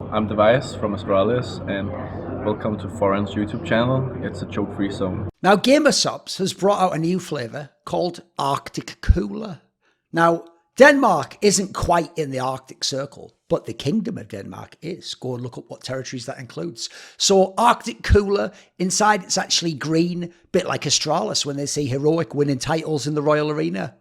I'm Tobias from Astralis, and welcome to Thorin's YouTube channel. It's a joke-free zone. Now, b0RUP has brought out a new flavour called Arctic Cooler. Now, Denmark isn't quite in the Arctic Circle, but the Kingdom of Denmark is. Go and look up what territories that includes. So Arctic Cooler, inside it's actually green, bit like Astralis when they say heroic winning titles in the Royal Arena.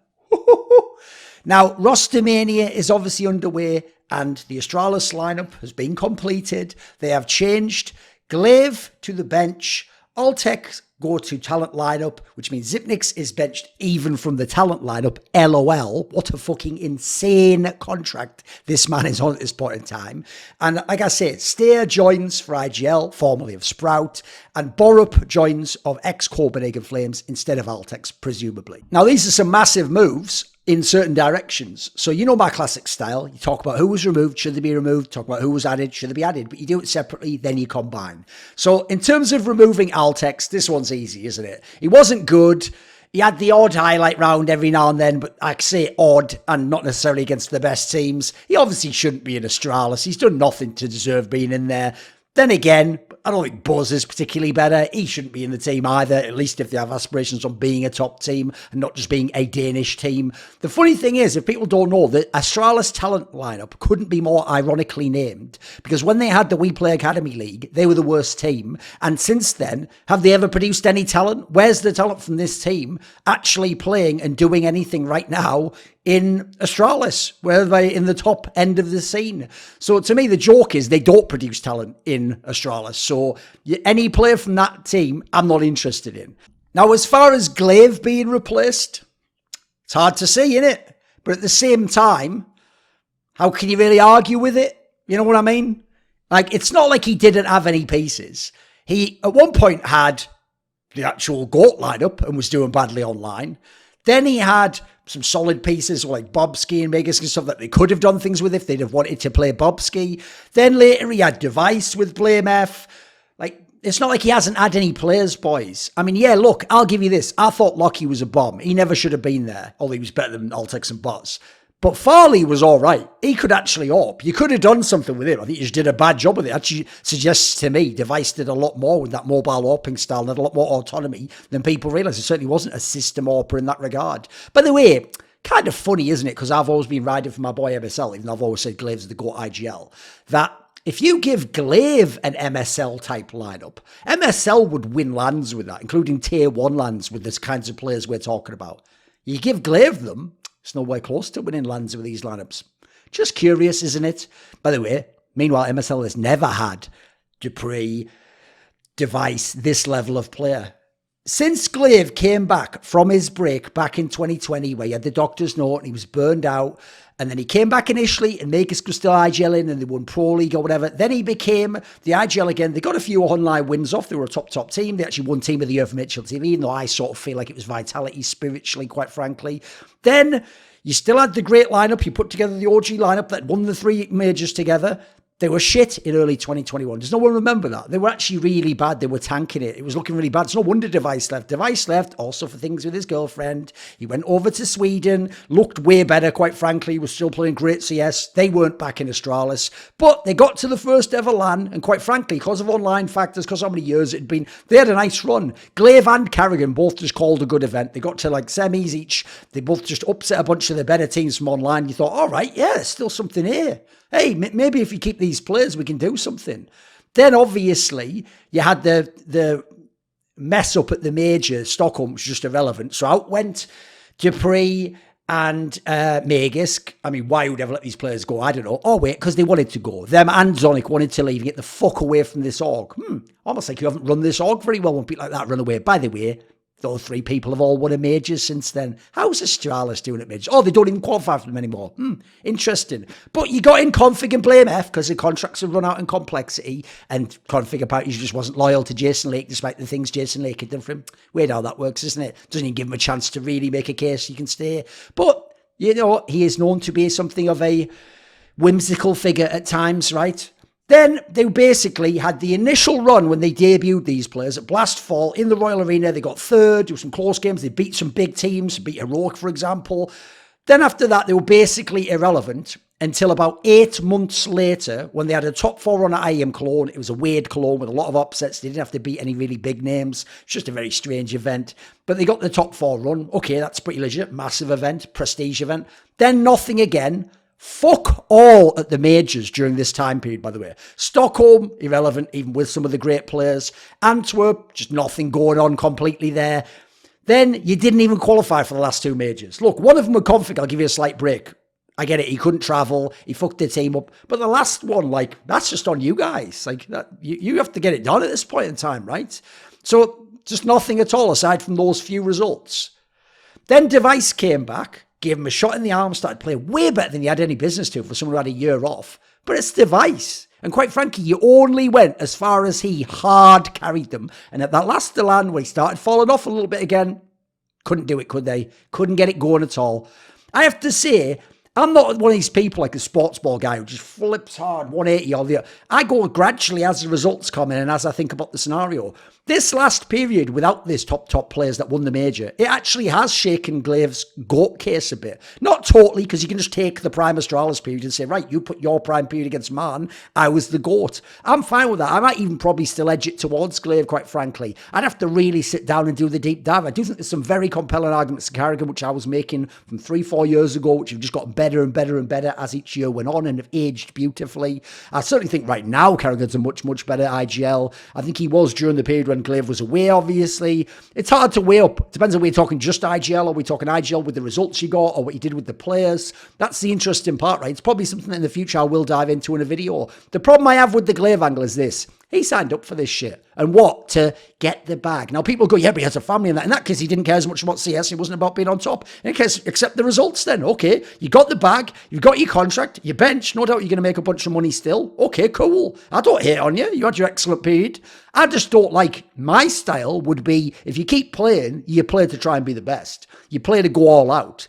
Now, Rostermania is obviously underway and the Astralis lineup has been completed. They have changed Glaive to the bench, Altekz go to talent lineup, which means Xyp9x is benched even from the talent lineup. LOL. What a fucking insane contract this man is on at this point in time. And like I said, Staehr joins for IGL, formerly of Sprout, and b0RUP joins of ex-Copenhagen Flames instead of Altekz, presumably. Now, these are some massive moves in certain directions. So you know my classic style. You talk about who was removed, should they be removed, talk about who was added, should they be added, but you do it separately, then you combine. So in terms of removing Altekz, this one's easy, isn't it? He wasn't good. He had the odd highlight round every now and then, but I say odd and not necessarily against the best teams. He obviously shouldn't be in Astralis. He's done nothing to deserve being in there. Then again, I don't think Buzz is particularly better. He shouldn't be in the team either, at least if they have aspirations on being a top team and not just being a Danish team. The funny thing is, if people don't know, the Astralis talent lineup couldn't be more ironically named, because when they had the We Play Academy League, they were the worst team. And since then, have they ever produced any talent? Where's the talent from this team actually playing and doing anything right now in Astralis, where they're in the top end of the scene? So to me, the joke is they don't produce talent in Astralis. So any player from that team, I'm not interested in. Now, as far as Glaive being replaced, it's hard to see, innit? But at the same time, how can you really argue with it? You know what I mean? Like, it's not like he didn't have any pieces. He, at one point, had the actual GOAT lineup and was doing badly online. Then he had some solid pieces like b0RUP and Megas and stuff that they could have done things with if they'd have wanted to play b0RUP. Then later he had Device with Blame F. Like, it's not like he hasn't had any players, boys. I mean, yeah, look, I'll give you this. I thought Lockie was a bomb. He never should have been there, although he was better than Altekz and Bots. But Farley was all right. He could actually AWP. You could have done something with him. I think you just did a bad job with it. Actually suggests to me Device did a lot more with that mobile AWPing style and had a lot more autonomy than people realise. It certainly wasn't a system AWPer in that regard. By the way, kind of funny, isn't it? Because I've always been riding for my boy MSL, even though I've always said Glaive's the GOAT IGL. That if you give Glaive an MSL type lineup, MSL would win lands with that, including tier 1 lands with the kinds of players we're talking about. You give Glaive them, it's nowhere close to winning lands with these lineups. Just curious, isn't it? By the way, meanwhile, MSL has never had dupreeh, Device, this level of player. Since Glaive came back from his break back in 2020, where he had the doctor's note and he was burned out, and then he came back initially and Megas was still IGLing and they won Pro League or whatever. Then he became the IGL again. They got a few online wins off. They were a top team. They actually won Team of the Year from HLTV, even though I sort of feel like it was Vitality spiritually, quite frankly. Then you still had the great lineup. You put together the OG lineup that won the 3 majors together. They were shit in early 2021. Does no one remember that? They were actually really bad. They were tanking it. It was looking really bad. It's no wonder Device left. Device left also for things with his girlfriend. He went over to Sweden, looked way better, quite frankly. He was still playing great CS. They weren't back in Astralis. But they got to the first ever LAN, and quite frankly, because of online factors, because how many years it had been, they had a nice run. Glaive and Carrigan both just called a good event. They got to like semis each. They both just upset a bunch of the better teams from online. You thought, all right, yeah, there's still something here. Hey, maybe if you keep these players, we can do something. Then, obviously, you had the mess up at the major. Stockholm was just irrelevant. So out went dupreeh and Megas. I mean, why would ever let these players go? I don't know. Oh, wait, because they wanted to go. Them and Zonic wanted to leave. Get the fuck away from this org. Almost like you haven't run this org very well when people like that run away. By the way, those 3 people have all won a majors since then. How's Astralis doing at majors? Oh, they don't even qualify for them anymore. Interesting. But you got in Config and Blame F because the contracts have run out in complexity, and Config apparently just wasn't loyal to Jason Lake despite the things Jason Lake had done for him. Weird how that works, isn't it? Doesn't even give him a chance to really make a case he can stay. But, you know, he is known to be something of a whimsical figure at times, right? Then they basically had the initial run when they debuted these players at Blastfall in the Royal Arena. They got third, there were some close games. They beat some big teams, beat Heroic, for example. Then after that, they were basically irrelevant. until about 8 months later when they had a top 4 run at IEM Cologne. It was a weird Cologne with a lot of upsets. They didn't have to beat any really big names. It's just a very strange event. But they got the top 4 run. Okay, that's pretty legit. Massive event, prestige event. Then nothing again. Fuck all at the majors during this time period, by the way. Stockholm, irrelevant, even with some of the great players. Antwerp, just nothing going on completely there. Then you didn't even qualify for the last 2 majors. Look, one of them were Config. I'll give you a slight break. I get it. He couldn't travel. He fucked the team up. But the last one, like, that's just on you guys. Like, that, you have to get it done at this point in time, right? So just nothing at all aside from those few results. Then Device came back, gave him a shot in the arm, started playing way better than he had any business to for someone who had a year off. But it's Device. And quite frankly, you only went as far as he hard carried them. And at that last Delan, where he started falling off a little bit again, couldn't do it, could they? Couldn't get it going at all. I have to say, I'm not one of these people like a sports ball guy who just flips hard 180 or the other. I go gradually as the results come in and as I think about the scenario. This last period without this top players that won the major, it actually has shaken Glaive's GOAT case a bit. Not totally, because you can just take the prime Astralis period and say, right, you put your prime period against mine, I was the GOAT. I'm fine with that. I might even probably still edge it towards Glaive, quite frankly. I'd have to really sit down and do the deep dive. I do think there's some very compelling arguments to Carrigan, which I was making from 3-4 years ago, which have just gotten better and better and better as each year went on and have aged beautifully. I certainly think right now Carrigan's a much, much better IGL. I think he was during the period when Glaive was away, obviously. It's hard to weigh up. Depends on whether we're talking just IGL or we're talking IGL with the results you got or what you did with the players. That's the interesting part, right? It's probably something that in the future I will dive into in a video. The problem I have with the Glaive angle is this. He signed up for this shit. And what? To get the bag. Now, people go, yeah, but he has a family and that. In that case, he didn't care as much about CS. It wasn't about being on top. In that case, accept the results then. Okay, you got the bag. You've got your contract. Your bench. No doubt you're going to make a bunch of money still. Okay, cool. I don't hate on you. You had your excellent period. I just don't like my style would be, if you keep playing, you play to try and be the best. You play to go all out.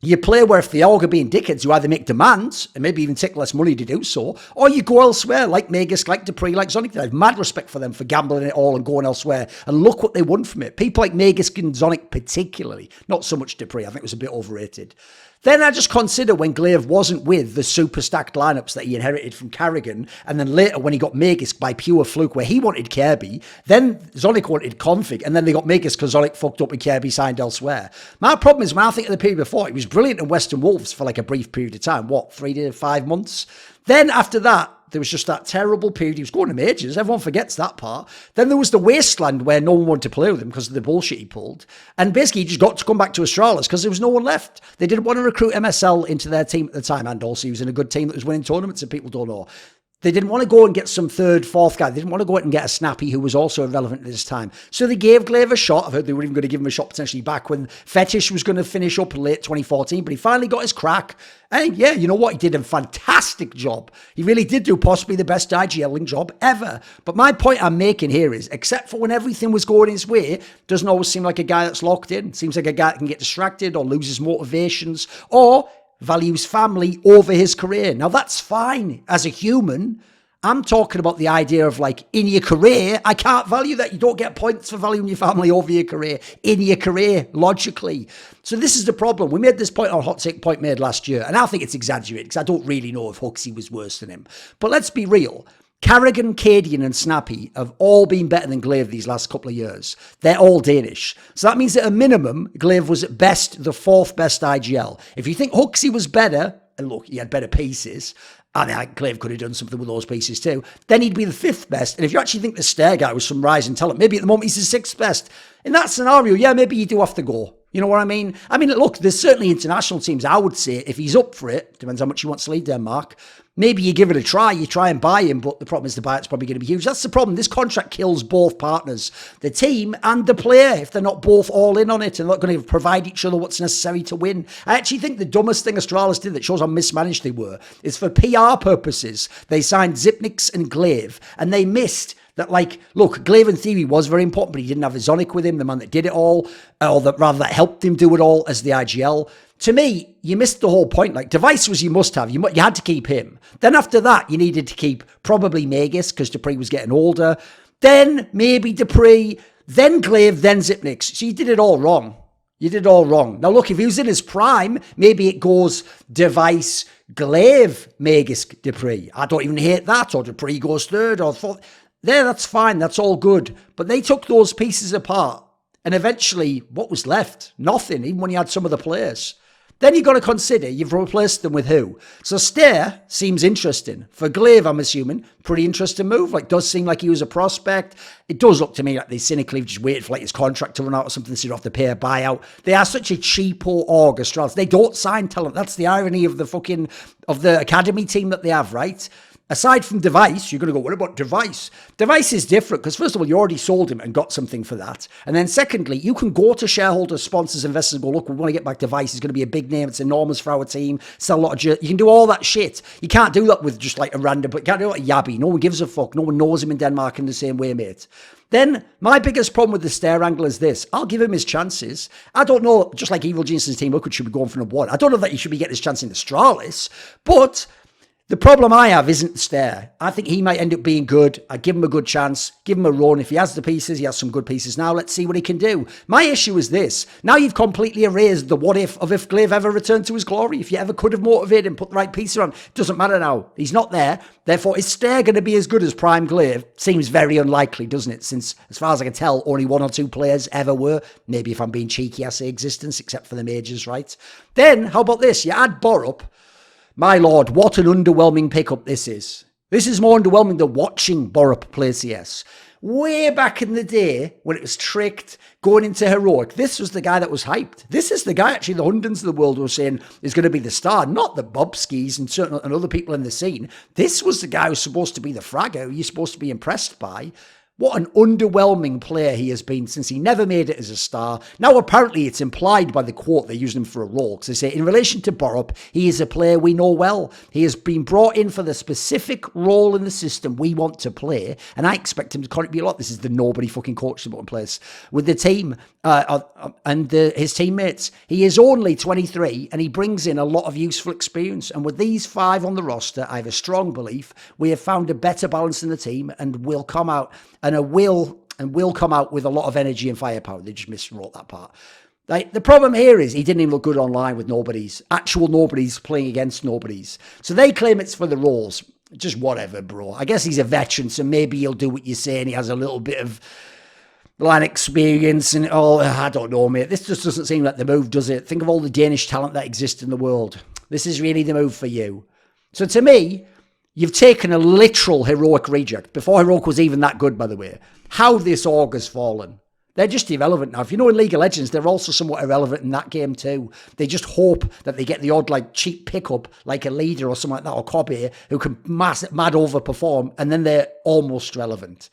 You play where if the org are being dickheads, you either make demands and maybe even take less money to do so, or you go elsewhere like Magisk, like Dupree, like Zonic. I have mad respect for them for gambling it all and going elsewhere. And look what they won from it. People like Magisk and Zonic particularly, not so much Dupree. I think it was a bit overrated. Then I just consider when Glaive wasn't with the super stacked lineups that he inherited from Carrigan, and then later when he got Magisk by pure fluke where he wanted Kirby, then Zonic wanted Config, and then they got Magisk because Zonic fucked up and Kirby signed elsewhere. My problem is when I think of the period before, he was brilliant in Western Wolves for like a brief period of time, 3 to 5 months? Then after that, there was just that terrible period. He was going to majors. Everyone forgets that part. Then there was the wasteland where no one wanted to play with him because of the bullshit he pulled. And basically, he just got to come back to Astralis because there was no one left. They didn't want to recruit MSL into their team at the time. And also, he was in a good team that was winning tournaments and people don't know. They didn't want to go and get some 3rd, 4th guy. They didn't want to go out and get a Snappy who was also irrelevant at this time. So they gave Glaive a shot. I've heard they were even going to give him a shot potentially back when Fetish was going to finish up in late 2014. But he finally got his crack. And yeah, you know what? He did a fantastic job. He really did do possibly the best IGLing job ever. But my point I'm making here is, except for when everything was going his way, doesn't always seem like a guy that's locked in. Seems like a guy that can get distracted or loses motivations or values family over his career. Now, that's fine as a human. I'm talking about the idea of like, in your career, I can't value that. You don't get points for valuing your family over your career, in your career, logically. So this is the problem. We made this point on Hot Take Point made last year, and I think it's exaggerated because I don't really know if Huxley was worse than him. But let's be real. Carrigan, Cadian and Snappy have all been better than Glaive these last couple of years. They're all Danish. So that means that at a minimum, Glaive was at best the 4th best IGL. If you think Huxley was better, and look, he had better pieces, and I think Glaive could have done something with those pieces too, then he'd be the 5th best. And if you actually think the Staehr guy was some rising talent, maybe at the moment he's the 6th best. In that scenario, yeah, maybe you do have to go. You know what I mean? I mean, look, there's certainly international teams, I would say, if he's up for it, depends how much he wants to leave Denmark, maybe you give it a try, you try and buy him, but the problem is the buyout's probably going to be huge. That's the problem. This contract kills both partners, the team and the player, if they're not both all in on it and not going to provide each other what's necessary to win. I actually think the dumbest thing Astralis did that shows how mismanaged they were is for PR purposes. They signed Zipnix and Glaive, and they missed that, like, look, Glaive in theory was very important, but he didn't have a Zonic with him, the man that did it all, or that rather that helped him do it all as the IGL. To me, you missed the whole point. Like, Device was you must have. You had to keep him. Then after that, you needed to keep probably Magisk because Dupree was getting older. Then maybe Dupree, then Glaive, then Zipnix. So you did it all wrong. You did all wrong. Now, look, if he was in his prime, maybe it goes Device, Glaive, Magisk, Dupree. I don't even hate that. Or Dupree goes third. Or there, that's fine. That's all good. But they took those pieces apart. And eventually, what was left? Nothing, even when you had some of the players. Then you've got to consider, you've replaced them with who? So Staehr seems interesting. For Glaive, I'm assuming, pretty interesting move. Like, does seem like he was a prospect. It does look to me like they cynically just waited for like his contract to run out or something, so you don't have to pay a buyout. They are such a cheapo org, Astralis. They don't sign talent. That's the irony of the academy team that they have, right? Aside from Device, you're going to go, what about Device? Device is different because, first of all, you already sold him and got something for that. And then secondly, you can go to shareholders, sponsors, investors and go, look, we want to get back Device. He's going to be a big name. It's enormous for our team. Sell a lot of you can do all that shit. You can't do that with just like a random, but you can't do it like Yabby. No one gives a fuck. No one knows him in Denmark in the same way, mate. Then my biggest problem with the Staehr angle is this. I'll give him his chances. I don't know, just like Evil Genius's team, look, should be going for number one. I don't know that he should be getting his chance in Astralis, but the problem I have isn't Staehr. I think he might end up being good. I give him a good chance, give him a run. If he has the pieces, he has some good pieces. Now let's see what he can do. My issue is this. Now you've completely erased the what if of if Glaive ever returned to his glory. If you ever could have motivated him, put the right pieces on, it doesn't matter now. He's not there. Therefore, is Staehr going to be as good as Prime Glaive? Seems very unlikely, doesn't it? Since, as far as I can tell, only one or two players ever were. Maybe if I'm being cheeky, I say existence, except for the majors, right? Then, how about this? You add b0RUP. My lord, what an underwhelming pickup this is. This is more underwhelming than watching b0RUP play CS. Way back in the day, when it was tricked, going into heroic, this was the guy that was hyped. This is the guy, actually, the Hundens of the world were saying is going to be the star, not the Bobskis and certain and other people in the scene. This was the guy who's supposed to be the fragger, who you're supposed to be impressed by. What an underwhelming player he has been since he never made it as a star. Now, apparently, it's implied by the quote they're using him for a role. Because they say, in relation to b0RUP, he is a player we know well. He has been brought in for the specific role in the system we want to play. And I expect him to contribute a lot. This is the nobody fucking coach to put in place with the team and his teammates. He is only 23 and he brings in a lot of useful experience. And with these 5 on the roster, I have a strong belief we have found a better balance in the team and will come out will come out with a lot of energy and firepower. They just miswrote that part. Like, the problem here is he didn't even look good online with nobodies. Actual nobodies playing against nobodies. So they claim it's for the roles. Just whatever, bro. I guess he's a veteran, so maybe he'll do what you say and he has a little bit of line experience and I don't know, mate. This just doesn't seem like the move, does it? Think of all the Danish talent that exists in the world. This is really the move for you. So to me, you've taken a literal heroic reject. Before heroic was even that good, by the way. How this org has fallen. They're just irrelevant now. If you know in League of Legends, they're also somewhat irrelevant in that game too. They just hope that they get the odd like cheap pickup, like a leader or something like that, or Kobe, who can mad overperform, and then they're almost relevant.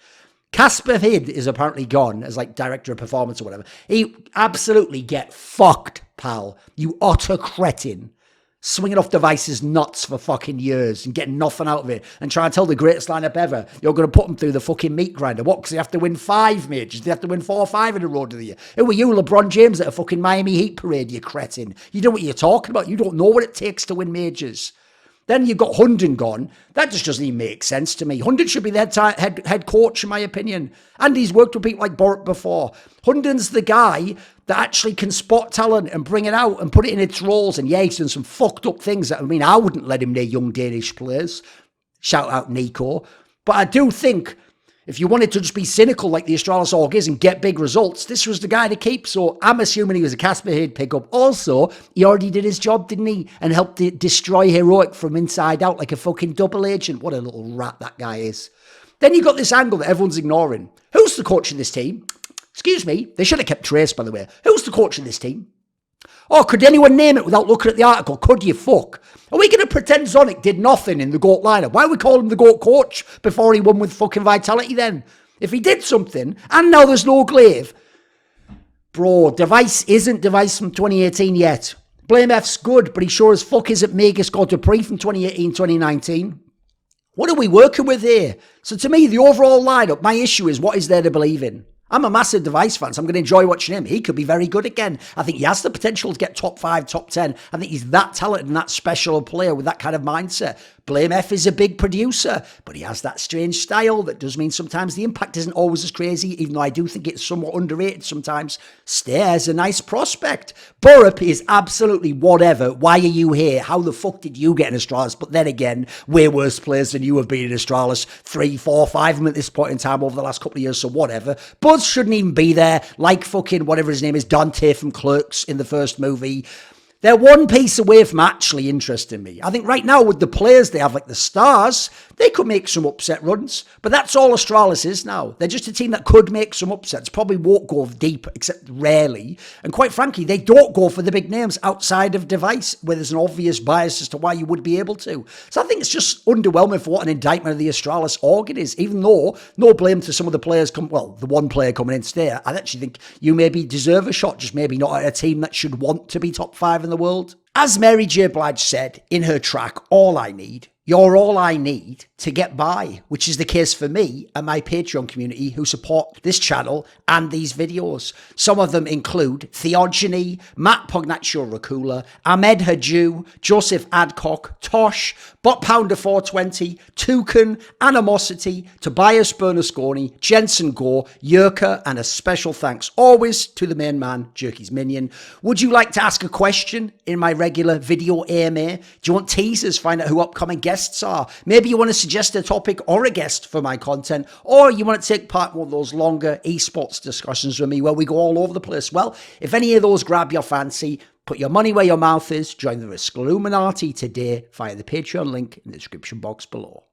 Casper Hid is apparently gone as like director of performance or whatever. He absolutely get fucked, pal. You utter cretin. Swinging off Device's nuts for fucking years and getting nothing out of it and trying to tell the greatest lineup ever you're going to put them through the fucking meat grinder. What? Because they have to win 5 majors. They have to win 4 or 5 in a row, do they? Who are you, LeBron James, at a fucking Miami Heat parade, you cretin? You know what you're talking about. You don't know what it takes to win majors. Then you've got Hunden gone. That just doesn't even make sense to me. Hunden should be the head coach, in my opinion. And he's worked with people like b0RUP before. Hunden's the guy that actually can spot talent and bring it out and put it in its roles. And yeah, he's done some fucked up things. I mean, I wouldn't let him near young Danish players. Shout out Nico. But I do think if you wanted to just be cynical like the Astralis org is and get big results, this was the guy to keep. So I'm assuming he was a Casper Hid pickup. Also, he already did his job, didn't he? And helped destroy Heroic from inside out like a fucking double agent. What a little rat that guy is. Then you got this angle that everyone's ignoring. Who's the coach of this team? Excuse me. They should have kept trace, by the way. Who's the coach of this team? Oh, could anyone name it without looking at the article? Could you fuck? Are we going to pretend Zonic did nothing in the GOAT lineup? Why are we calling him the GOAT coach before he won with fucking Vitality then? If he did something, and now there's no Glaive. Bro, Device isn't Device from 2018 yet. Blame F's good, but he sure as fuck isn't Magisk or Dupree from 2018, 2019. What are we working with here? So to me, the overall lineup, my issue is what is there to believe in? I'm a massive Device fan, so I'm going to enjoy watching him. He could be very good again. I think he has the potential to get top 5, top 10. I think he's that talented and that special player with that kind of mindset. Blame F is a big producer, but he has that strange style that does mean sometimes the impact isn't always as crazy, even though I do think it's somewhat underrated sometimes. Staehr's a nice prospect. b0RUP is absolutely whatever. Why are you here? How the fuck did you get in Astralis? But then again, we're worse players than you have been in Astralis. 3, 4, 5 of them at this point in time over the last couple of years, so whatever. Buzz shouldn't even be there, like fucking whatever his name is, Dante from Clerks in the first movie. They're one piece away from actually interesting me. I think right now with the players they have, like the stars, they could make some upset runs. But that's all Astralis is now. They're just a team that could make some upsets. Probably won't go deep, except rarely. And quite frankly, they don't go for the big names outside of Device, where there's an obvious bias as to why you would be able to. So I think it's just underwhelming for what an indictment of the Astralis organ is. Even though, no blame to some of the players, the one player coming in, Staehr, I actually think you maybe deserve a shot, just maybe not at a team that should want to be top 5 in the world. As Mary J. Blige said in her track, All I Need, you're all I need to get by, which is the case for me and my Patreon community who support this channel and these videos. Some of them include Theogony, Matt Pugnatio Rajcula, Ahmed Hadjou, Joseph Adcock, Tosh, Bot Pounder 420, Thooorin, Animosity, Tobias Bernasconi, Jensen Goh, Yurka, and a special thanks always to the main man, Jerky's Minion. Would you like to ask a question in my regular video AMA? Do you want teasers? Find out who upcoming guests are. Maybe you want to suggest a topic or a guest for my content, or you want to take part in one of those longer esports discussions with me where we go all over the place. Well, if any of those grab your fancy, put your money where your mouth is, join the Risk Illuminati today via the Patreon link in the description box below.